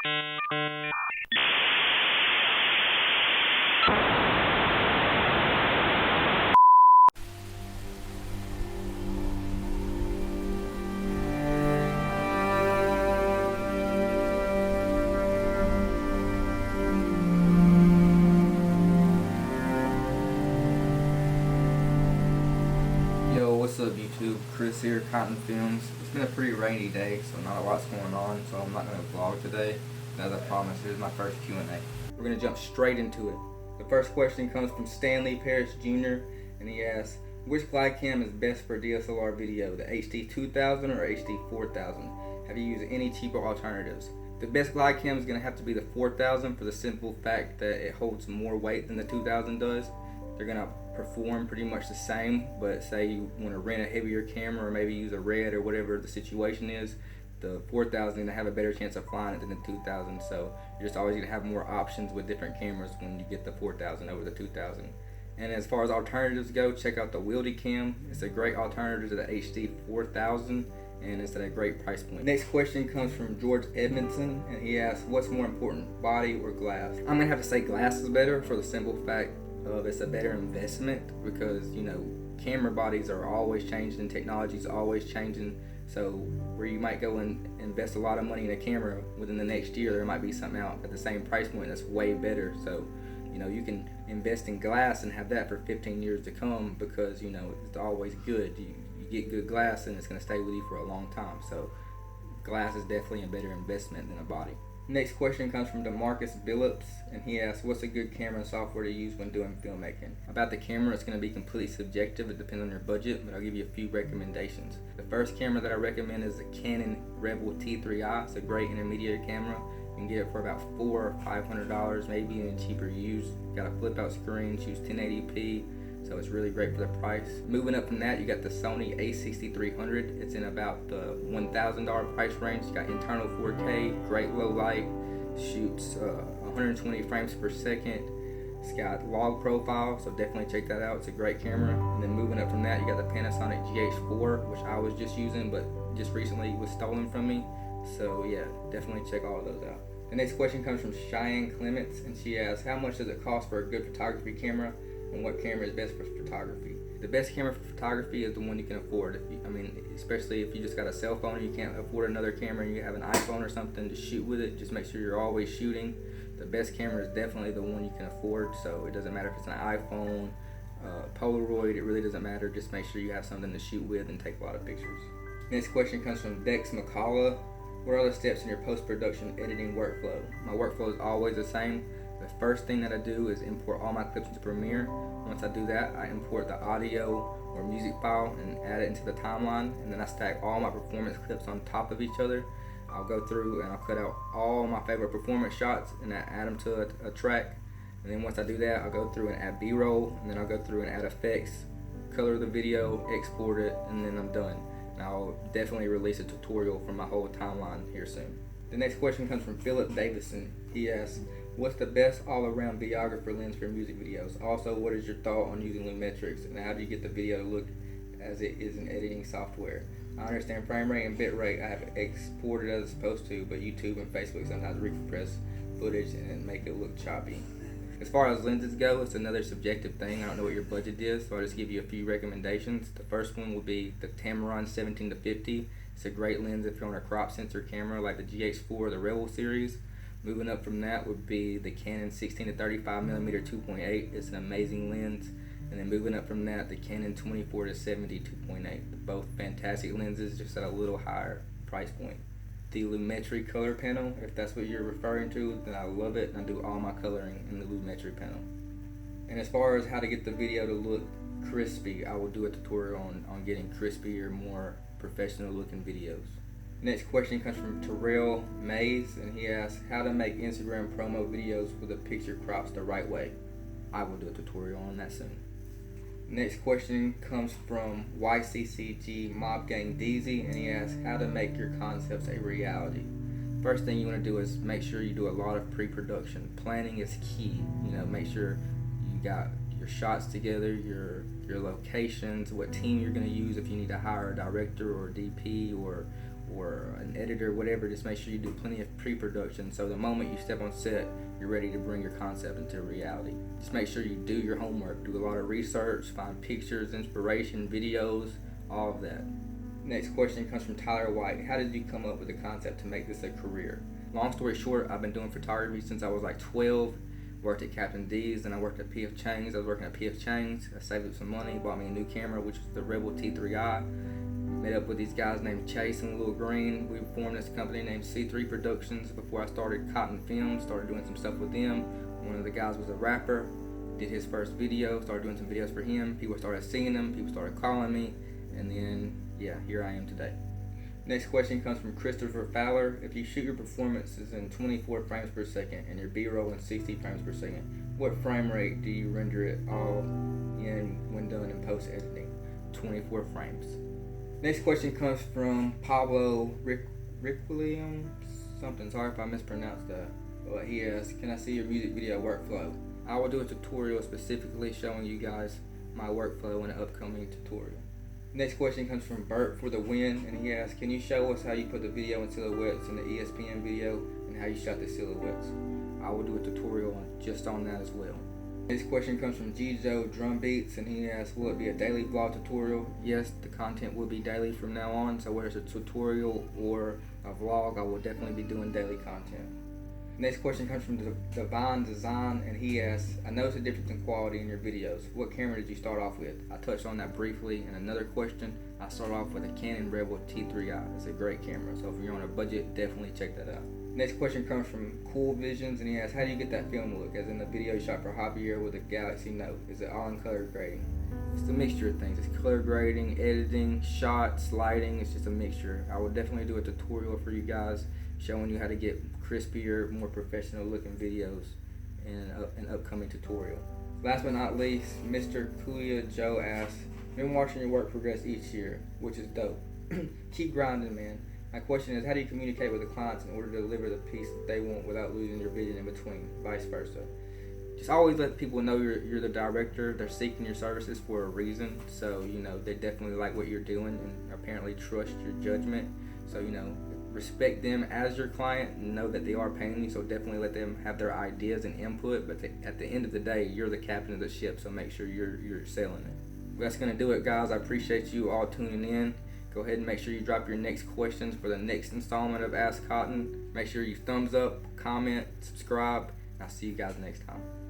Yo, what's up YouTube? Chris here, CottonFilms. It's been a pretty rainy day, so not a lot's going on, so I'm not going to vlog today. And as I promised, here's my first Q&A. We're going to jump straight into it. The first question comes from Stanley Parrish Jr. and he asks, which glide cam is best for DSLR video, the HD2000 or HD4000? Have you used any cheaper alternatives? The best glide cam is going to have to be the 4000 for the simple fact that it holds more weight than the 2000 does. They're going to perform pretty much the same, but say you want to rent a heavier camera or maybe use a red or whatever the situation is, the 4000 is going to have a better chance of flying it than the 2000, so you're just always going to have more options with different cameras when you get the 4000 over the 2000. And as far as alternatives go, check out the Wildy Cam. It's a great alternative to the HD 4000 and it's at a great price point. Next question comes from George Edmondson and he asks, what's more important, body or glass? I'm going to have to say glass is better for the simple fact of it's a better investment because, you know, camera bodies are always changing and technology is always changing. So where you might go and invest a lot of money in a camera, within the next year there might be something out at the same price point that's way better. So, you know, you can invest in glass and have that for 15 years to come because, you know, it's always good. You get good glass and it's going to stay with you for a long time. So glass is definitely a better investment than a body. Next question comes from DeMarcus Billups and he asks, what's a good camera and software to use when doing filmmaking? About the camera, it's going to be completely subjective. It depends on your budget, but I'll give you a few recommendations. The first camera that I recommend is the Canon Rebel T3i. It's a great intermediate camera. You can get it for about $400 or $500, maybe even cheaper used. Got a flip out screen, shoots 1080p, so it's really great for the price. Moving up from that, you got the Sony a6300. It's in about the $1,000 price range. It's got internal 4K, great low light, shoots 120 frames per second. It's got log profile, so definitely check that out. It's a great camera. And then moving up from that, you got the Panasonic GH4, which I was just using, but just recently was stolen from me. So yeah, definitely check all of those out. The next question comes from Cheyenne Clements, and she asks, how much does it cost for a good photography camera, and what camera is best for photography? The best camera for photography is the one you can afford. Especially if you just got a cell phone and you can't afford another camera and you have an iPhone or something to shoot with it, just make sure you're always shooting. The best camera is definitely the one you can afford, so it doesn't matter if it's an iPhone, Polaroid, it really doesn't matter. Just make sure you have something to shoot with and take a lot of pictures. Next question comes from Dex McCullough. What are the steps in your post-production editing workflow? My workflow is always the same. The first thing that I do is import all my clips into Premiere. Once I do that, I import the audio or music file and add it into the timeline, and then I stack all my performance clips on top of each other. I'll go through and I'll cut out all my favorite performance shots and I add them to a track. And then once I do that, I'll go through and add B-roll, and then I'll go through and add effects, color the video, export it, and then I'm done. And I'll definitely release a tutorial for my whole timeline here soon. The next question comes from Philip Davison. He asks, what's the best all-around videographer lens for music videos? Also, what is your thought on using Lumetrics, and how do you get the video to look as it is in editing software? I understand frame rate and bit rate I have exported as supposed to, but YouTube and Facebook sometimes recompress footage and make it look choppy. As far as lenses go, it's another subjective thing. I don't know what your budget is, so I'll just give you a few recommendations. The first one would be the Tamron 17-50. It's a great lens if you're on a crop sensor camera like the GH4 or the Rebel series. Moving up from that would be the Canon 16-35mm 2.8. It's an amazing lens. And then moving up from that, the Canon 24-70 2.8. Both fantastic lenses, just at a little higher price point. The Lumetri color panel, if that's what you're referring to, then I love it, and I do all my coloring in the Lumetri panel. And as far as how to get the video to look crispy, I will do a tutorial on getting crispier, more professional looking videos. Next question comes from Terrell Mays, and he asks how to make Instagram promo videos with the picture crops the right way. I will do a tutorial on that soon. Next question comes from YCCG Mob Gang DZ, and he asks how to make your concepts a reality. First thing you want to do is make sure you do a lot of pre-production. Planning is key. Make sure you got your shots together, your locations, what team you're going to use if you need to hire a director or DP or or an editor, whatever, just make sure you do plenty of pre-production so the moment you step on set, you're ready to bring your concept into reality. Just make sure you do your homework, do a lot of research, find pictures, inspiration, videos, all of that. Next question comes from Tyler White. How did you come up with the concept to make this a career? Long story short, I've been doing photography since I was like 12. Worked at Captain D's, then I worked at P.F. Chang's. I was working at P.F. Chang's. I saved up some money, bought me a new camera, which was the Rebel T3i. Met up with these guys named Chase and Lil Green. We formed this company named C3 Productions before I started CottonFilms, started doing some stuff with them. One of the guys was a rapper, did his first video, started doing some videos for him. People started seeing them, people started calling me, and then, yeah, here I am today. Next question comes from Christopher Fowler. If you shoot your performances in 24 frames per second and your B-roll in 60 frames per second, what frame rate do you render it all in when done in post-editing? 24 frames. Next question comes from Pablo Rick something. Sorry if I mispronounced that. But he asks, can I see your music video workflow? I will do a tutorial specifically showing you guys my workflow in an upcoming tutorial. Next question comes from Bert for the win, and he asks, can you show us how you put the video and silhouettes in the ESPN video and how you shot the silhouettes? I will do a tutorial just on that as well. Next question comes from G-Joe Drum Beats, and he asks, will it be a daily vlog tutorial? Yes, the content will be daily from now on, so whether it's a tutorial or a vlog, I will definitely be doing daily content. Next question comes from Divine Design, and he asks, I noticed a difference in quality in your videos. What camera did you start off with? I touched on that briefly. And another question, I started off with a Canon Rebel T3i. It's a great camera, so if you're on a budget, definitely check that out. Next question comes from Cool Visions, and he asks, how do you get that film look? As in the video shot for hobby or with a Galaxy Note? Is it all in color grading? It's a mixture of things. It's color grading, editing, shots, lighting. It's just a mixture. I will definitely do a tutorial for you guys showing you how to get crispier, more professional looking videos in an upcoming tutorial. Last but not least, Mr. Kuya Joe asks, been watching your work progress each year, which is dope. Keep grinding, man. My question is, how do you communicate with the clients in order to deliver the piece that they want without losing your vision in between, vice versa? Just always let people know you're the director. They're seeking your services for a reason, so they definitely like what you're doing and apparently trust your judgment. So respect them as your client and know that they are paying you, so definitely let them have their ideas and input, but at the end of the day, you're the captain of the ship, so make sure you're sailing it. That's going to do it, guys. I appreciate you all tuning in. Go ahead and make sure you drop your next questions for the next installment of Ask Cotton. Make sure you thumbs up, comment, subscribe, and I'll see you guys next time.